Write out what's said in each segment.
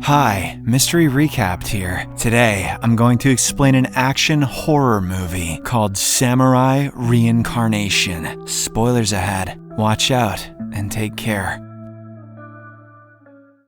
Hi, Mystery Recapped here. Today, I'm going to explain an action horror movie called Samurai Reincarnation. Spoilers ahead. Watch out and take care.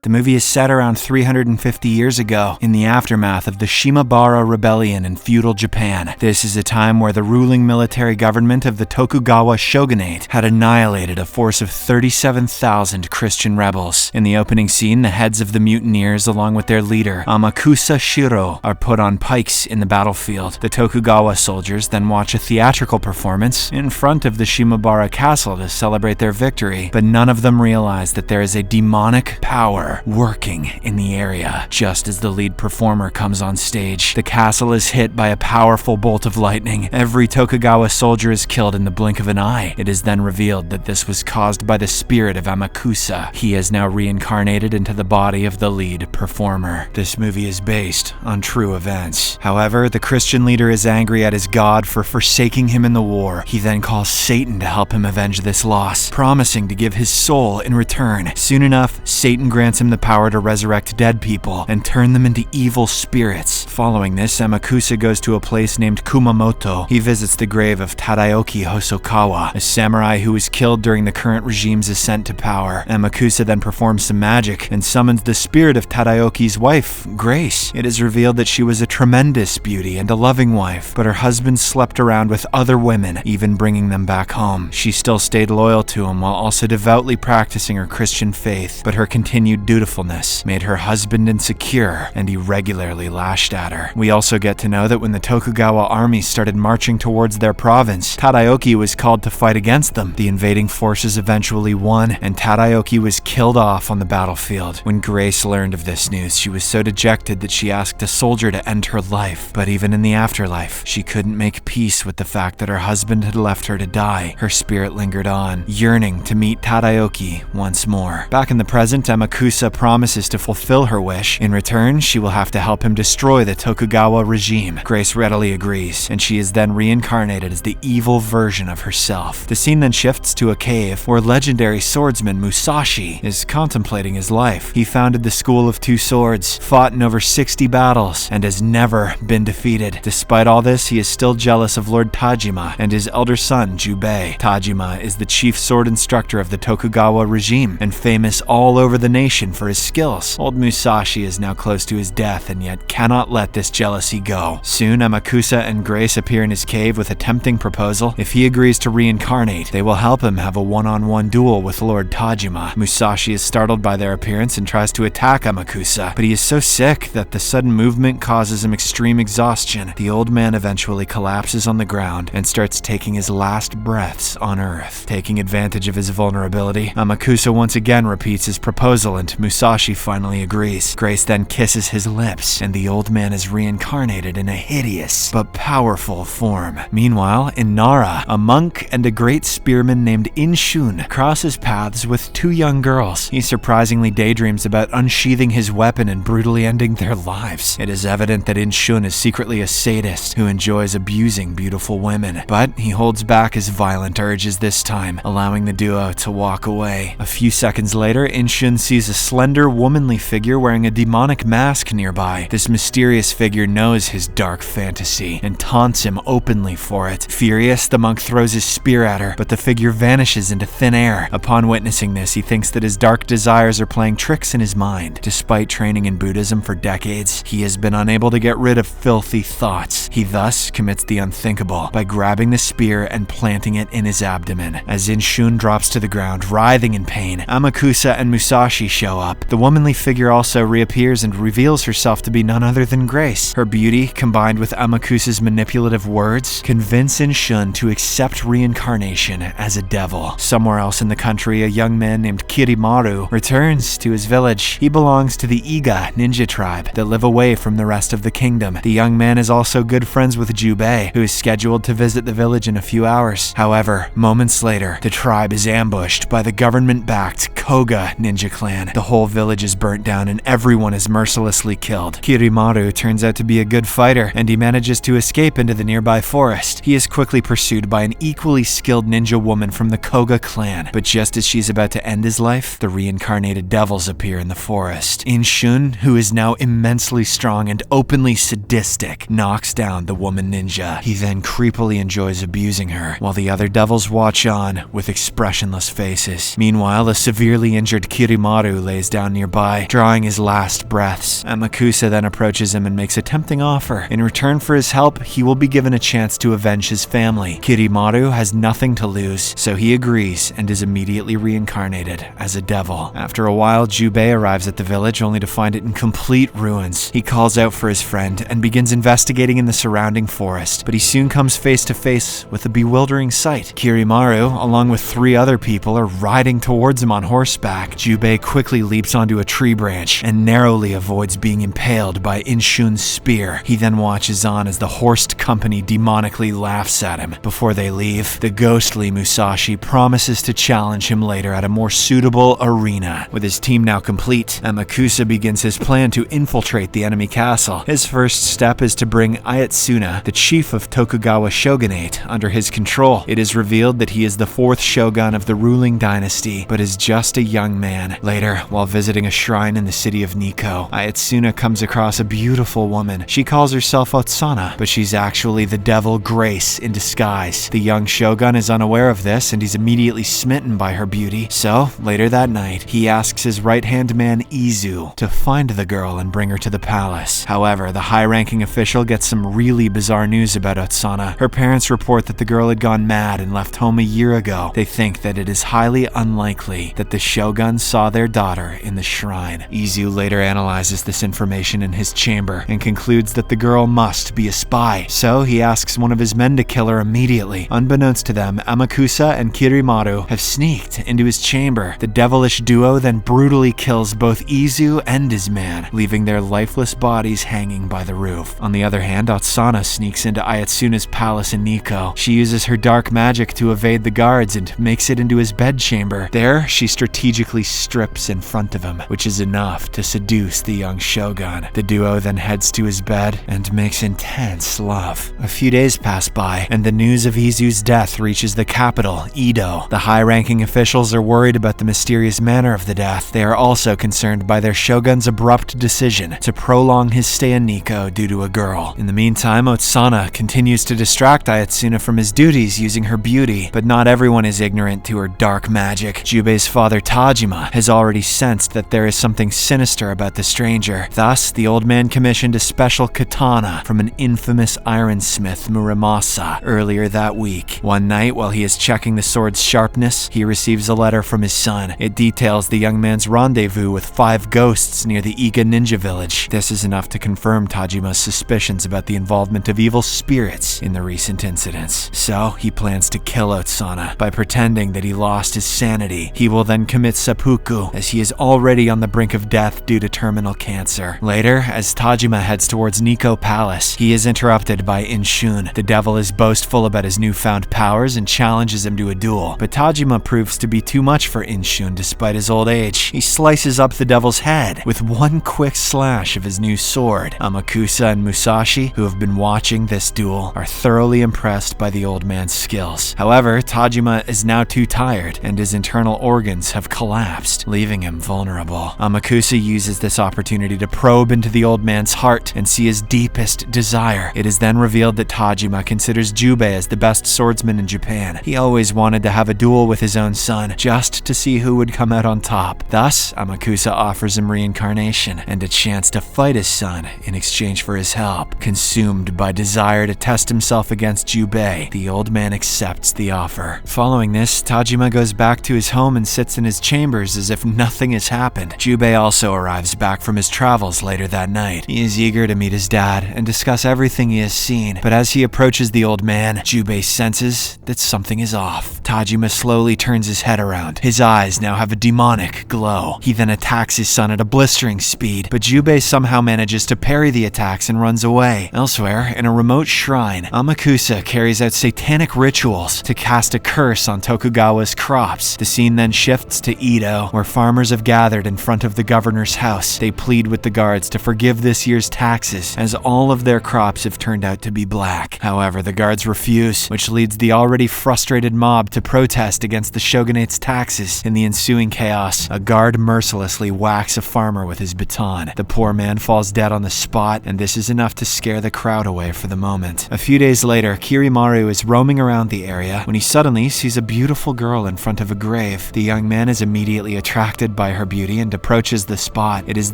The movie is set around 350 years ago, in the aftermath of the Shimabara Rebellion in feudal Japan. This is a time where the ruling military government of the Tokugawa shogunate had annihilated a force of 37,000 Christian rebels. In the opening scene, the heads of the mutineers, along with their leader, Amakusa Shiro, are put on pikes in the battlefield. The Tokugawa soldiers then watch a theatrical performance in front of the Shimabara castle to celebrate their victory, but none of them realize that there is a demonic power working in the area. Just as the lead performer comes on stage, the castle is hit by a powerful bolt of lightning. Every Tokugawa soldier is killed in the blink of an eye. It is then revealed that this was caused by the spirit of Amakusa. He has now reincarnated into the body of the lead performer. This movie is based on true events. However, the Christian leader is angry at his god for forsaking him in the war. He then calls Satan to help him avenge this loss, promising to give his soul in return. Soon enough, Satan grants him the power to resurrect dead people and turn them into evil spirits. Following this, Amakusa goes to a place named Kumamoto. He visits the grave of Tadaoki Hosokawa, a samurai who was killed during the current regime's ascent to power. Amakusa then performs some magic and summons the spirit of Tadaoki's wife, Grace. It is revealed that she was a tremendous beauty and a loving wife, but her husband slept around with other women, even bringing them back home. She still stayed loyal to him while also devoutly practicing her Christian faith, but her continued dutifulness made her husband insecure, and he regularly lashed at her. We also get to know that when the Tokugawa army started marching towards their province, Tadaoki was called to fight against them. The invading forces eventually won, and Tadaoki was killed off on the battlefield. When Grace learned of this news, she was so dejected that she asked a soldier to end her life. But even in the afterlife, she couldn't make peace with the fact that her husband had left her to die. Her spirit lingered on, yearning to meet Tadaoki once more. Back in the present, Amakusa promises to fulfill her wish. In return, she will have to help him destroy the Tokugawa regime. Grace readily agrees, and she is then reincarnated as the evil version of herself. The scene then shifts to a cave where legendary swordsman Musashi is contemplating his life. He founded the School of Two Swords, fought in over 60 battles, and has never been defeated. Despite all this, he is still jealous of Lord Tajima and his elder son, Jubei. Tajima is the chief sword instructor of the Tokugawa regime and famous all over the nation for his skills. Old Musashi is now close to his death and yet cannot let this jealousy go. Soon, Amakusa and Grace appear in his cave with a tempting proposal. If he agrees to reincarnate, they will help him have a one-on-one duel with Lord Tajima. Musashi is startled by their appearance and tries to attack Amakusa, but he is so sick that the sudden movement causes him extreme exhaustion. The old man eventually collapses on the ground and starts taking his last breaths on Earth. Taking advantage of his vulnerability, Amakusa once again repeats his proposal and Musashi finally agrees. Grace then kisses his lips, and the old man is reincarnated in a hideous but powerful form. Meanwhile, in Nara, a monk and a great spearman named Inshun crosses paths with two young girls. He surprisingly daydreams about unsheathing his weapon and brutally ending their lives. It is evident that Inshun is secretly a sadist who enjoys abusing beautiful women, but he holds back his violent urges this time, allowing the duo to walk away. A few seconds later, Inshun sees a slender, womanly figure wearing a demonic mask nearby. This mysterious figure knows his dark fantasy and taunts him openly for it. Furious, the monk throws his spear at her, but the figure vanishes into thin air. Upon witnessing this, he thinks that his dark desires are playing tricks in his mind. Despite training in Buddhism for decades, he has been unable to get rid of filthy thoughts. He thus commits the unthinkable by grabbing the spear and planting it in his abdomen. As Inshun drops to the ground, writhing in pain, Amakusa and Musashi show up. The womanly figure also reappears and reveals herself to be none other than Grace. Her beauty, combined with Amakusa's manipulative words, convince Inshun to accept reincarnation as a devil. Somewhere else in the country, a young man named Kirimaru returns to his village. He belongs to the Iga ninja tribe that live away from the rest of the kingdom. The young man is also good friends with Jubei, who is scheduled to visit the village in a few hours. However, moments later, the tribe is ambushed by the government-backed Koga ninja clan. The whole village is burnt down and everyone is mercilessly killed. Kirimaru turns out to be a good fighter, and he manages to escape into the nearby forest. He is quickly pursued by an equally skilled ninja woman from the Koga clan, but just as she's about to end his life, the reincarnated devils appear in the forest. Inshun, who is now immensely strong and openly sadistic, knocks down the woman ninja. He then creepily enjoys abusing her, while the other devils watch on with expressionless faces. Meanwhile, a severely injured Kirimaru lays down nearby, drawing his last breaths. Amakusa then approaches him and makes a tempting offer. In return for his help, he will be given a chance to avenge his family. Kirimaru has nothing to lose, so he agrees and is immediately reincarnated as a devil. After a while, Jubei arrives at the village only to find it in complete ruins. He calls out for his friend and begins investigating in the surrounding forest, but he soon comes face to face with a bewildering sight. Kirimaru, along with 3 other people, are riding towards him on horseback. Jubei quickly leaps onto a tree branch and narrowly avoids being impaled by Inshun's spear. He then watches on as the horsed company demonically laughs at him. Before they leave, the ghostly Musashi promises to challenge him later at a more suitable arena. With his team now complete, Amakusa begins his plan to infiltrate the enemy castle. His first step is to bring Ayatsuna, the chief of Tokugawa shogunate, under his control. It is revealed that he is the 4th shogun of the ruling dynasty, but is just a young man. Later, while visiting a shrine in the city of Nikko, Ayatsuna comes across a beautiful woman. She calls herself Otsana, but she's actually the devil Grace in disguise. The young shogun is unaware of this, and he's immediately smitten by her beauty. So, later that night, he asks his right-hand man Izu to find the girl and bring her to the palace. However, the high-ranking official gets some really bizarre news about Otsana. Her parents report that the girl had gone mad and left home a year ago. They think that it is highly unlikely that the shogun saw their daughter in the shrine. Izu later analyzes this information in his chamber and concludes that the girl must be a spy. So he asks one of his men to kill her immediately. Unbeknownst to them, Amakusa and Kirimaru have sneaked into his chamber. The devilish duo then brutally kills both Izu and his man, leaving their lifeless bodies hanging by the roof. On the other hand, Otsana sneaks into Ayatsuna's palace in Nikko. She uses her dark magic to evade the guards and makes it into his bedchamber. There, she strategically strips in front of him, which is enough to seduce the young shogun. The duo then heads to his bed and makes intense love. A few days pass by, and the news of Izu's death reaches the capital, Edo. The high-ranking officials are worried about the mysterious manner of the death. They are also concerned by their shogun's abrupt decision to prolong his stay in Nikko due to a girl. In the meantime, Otsana continues to distract Ayatsuna from his duties using her beauty, but not everyone is ignorant to her dark magic. Jubei's father Tajima has already sensed that there is something sinister about the stranger. Thus, the old man commissioned a special katana from an infamous ironsmith, Muramasa, earlier that week. One night, while he is checking the sword's sharpness, he receives a letter from his son. It details the young man's rendezvous with 5 ghosts near the Iga ninja village. This is enough to confirm Tajima's suspicions about the involvement of evil spirits in the recent incidents. So, he plans to kill Otsana by pretending that he lost his sanity. He will then commit seppuku, as he is already on the brink of death due to terminal cancer. Later, as Tajima heads towards Nikko Palace, he is interrupted by Inshun. The devil is boastful about his newfound powers and challenges him to a duel, but Tajima proves to be too much for Inshun despite his old age. He slices up the devil's head with one quick slash of his new sword. Amakusa and Musashi, who have been watching this duel, are thoroughly impressed by the old man's skills. However, Tajima is now too tired, and his internal organs have collapsed, leaving him vulnerable. Amakusa uses this opportunity to probe into the old man's heart and see his deepest desire. It is then revealed that Tajima considers Jubei as the best swordsman in Japan. He always wanted to have a duel with his own son, just to see who would come out on top. Thus, Amakusa offers him reincarnation and a chance to fight his son in exchange for his help. Consumed by desire to test himself against Jubei, the old man accepts the offer. Following this, Tajima goes back to his home and sits in his chambers as if nothing has happened. Jubei also arrives back from his travels later that night. He is eager to meet his dad and discuss everything he has seen, but as he approaches the old man, Jubei senses that something is off. Tajima slowly turns his head around. His eyes now have a demonic glow. He then attacks his son at a blistering speed, but Jubei somehow manages to parry the attacks and runs away. Elsewhere, in a remote shrine, Amakusa carries out satanic rituals to cast a curse on Tokugawa's crops. The scene then shifts to Edo, where farmers have gathered in front of the governor's house. They plead with the guards to forgive this year's taxes, as all of their crops have turned out to be black. However, the guards refuse, which leads the already frustrated mob to protest against the shogunate's taxes. In the ensuing chaos, a guard mercilessly whacks a farmer with his baton. The poor man falls dead on the spot, and this is enough to scare the crowd away for the moment. A few days later, Kirimaru is roaming around the area when he suddenly sees a beautiful girl in front of a grave. The young man is immediately attracted by her beauty and approaches the spot. It is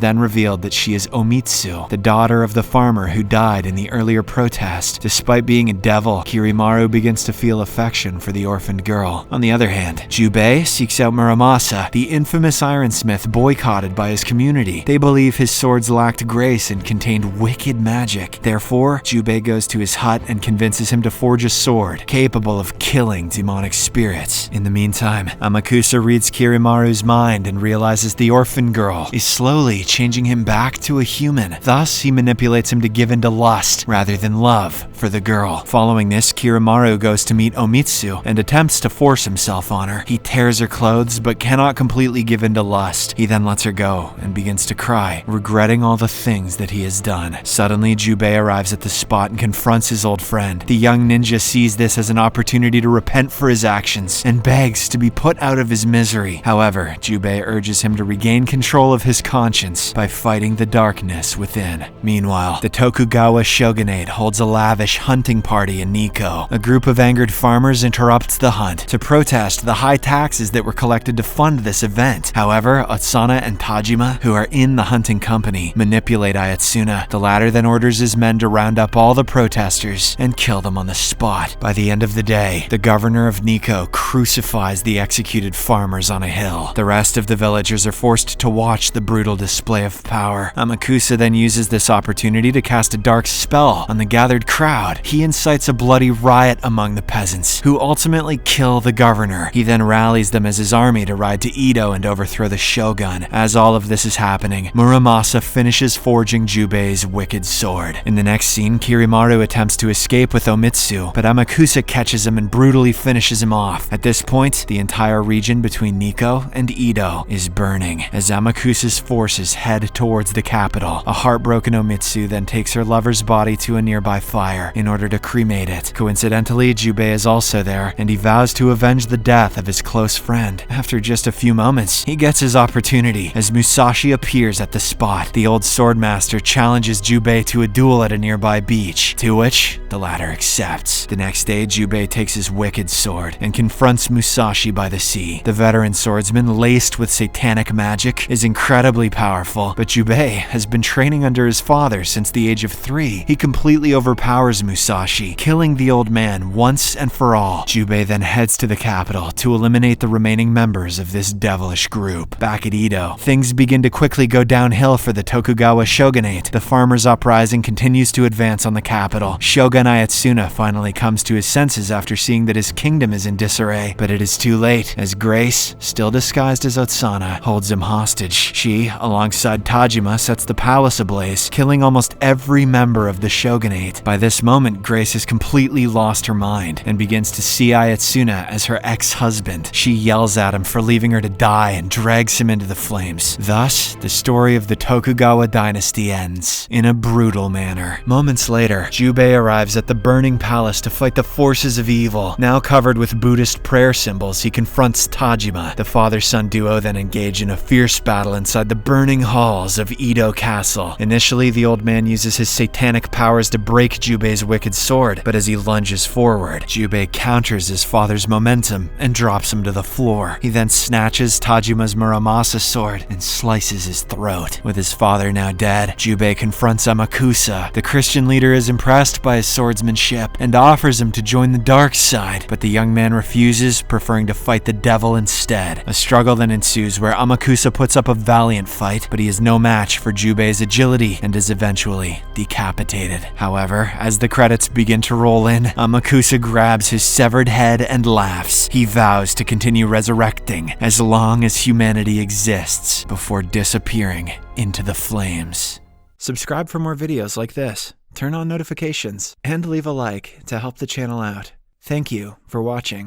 then revealed that she is Omitsu, the daughter of the farmer who died in the earlier protest. Despite being a devil, Kirimaru begins to feel affection for the orphaned girl. On the other hand, Jubei seeks out Muramasa, the infamous ironsmith boycotted by his community. They believe his swords lacked grace and contained wicked magic. Therefore, Jubei goes to his hut and convinces him to forge a sword capable of killing demonic spirits. In the meantime, Amakusa reads Kirimaru's mind and realizes the orphan girl is slowly changing him back to a human. Thus, he manipulates him to give in to lust rather than love for the girl. Following this, Kirimaru goes to meet Omitsu and attempts to force himself on her. He tears her clothes but cannot completely give in to lust. He then lets her go and begins to cry, regretting all the things that he has done. Suddenly, Jubei arrives at the spot and confronts his old friend. The young ninja sees this as an opportunity to repent for his actions and begs to be put out of his misery. However, Jubei urges him to regain control of his conscience by fighting the darkness within. Meanwhile, the Tokugawa shogunate holds a lavish hunting party in Nikko. A group of angered farmers interrupts the hunt to protest the high taxes that were collected to fund this event. However, Otsana and Tajima, who are in the hunting company, manipulate Ayatsuna. The latter then orders his men to round up all the protesters and kill them on the spot. By the end of the day, the governor of Nikko crucifies the executed farmers on a hill. The rest of the villagers are forced to watch the brutal display of power. Amakusa then uses this opportunity to cast a dark spell on the gathered crowd. He incites a bloody riot among the peasants, who ultimately kill the governor. He then rallies them as his army to ride to Edo and overthrow the shogun. As all of this is happening, Muramasa finishes forging Jubei's wicked sword. In the next scene, Kirimaru attempts to escape with Omitsu, but Amakusa catches him and brutally finishes him off. At this point, the entire region between Nikko and Edo is burning. As Amakusa's forces head towards the capital, a heartbroken Omitsu then takes her lover's body to a nearby fire in order to cremate it. Coincidentally, Jubei is also there, and he vows to avenge the death of his close friend. After just a few moments, he gets his opportunity as Musashi appears at the spot. The old swordmaster challenges Jubei to a duel at a nearby beach, to which the latter accepts. The next day, Jubei takes his wicked sword and confronts Musashi by the sea. The veteran swordsman, laced with satanic magic, is incredibly powerful, but Jubei has been training under his father since the age of 3. He completely overpowers Musashi, killing the old man once and for all. Jubei then heads to the capital to eliminate the remaining members of this devilish group. Back at Edo, things begin to quickly go downhill for the Tokugawa shogunate. The farmers' uprising continues to advance on the capital. Shogun Ayatsuna finally comes to his senses after seeing that his kingdom is in disarray, but it is too late, as Grace, still disguised as Otsana, holds him hostage. She, alongside Tajima, sets the palace ablaze, killing almost every member of the shogunate. By this moment, Grace has completely lost her mind and begins to see Ayatsuna as her ex-husband. She yells at him for leaving her to die and drags him into the flames. Thus, the story of the Tokugawa dynasty ends in a brutal manner. Moments later, Jubei arrives at the burning palace to fight the forces of evil. Now covered with Buddhist prayer symbols, he confronts Tajima. The father-son duo then engage in a fierce battle inside the burning halls of Edo Castle. Initially, the old man uses his satanic powers to break Jubei's wicked sword, but as he lunges forward, Jubei counters his father's momentum and drops him to the floor. He then snatches Tajima's Muramasa sword and slices his throat. With his father now dead, Jubei confronts Amakusa. The Christian leader is impressed by his swordsmanship and offers him to join the dark side, but the young man refuses, preferring to fight the devil instead. A struggle then ensues where Amakusa puts up a valiant fight, but he is no match for Jubei's agility and is eventually decapitated. However, as the credits begin to roll in, Amakusa grabs his severed head and and laughs. He vows to continue resurrecting as long as humanity exists before disappearing into the flames. Subscribe for more videos like this, turn on notifications, and leave a like to help the channel out. Thank you for watching.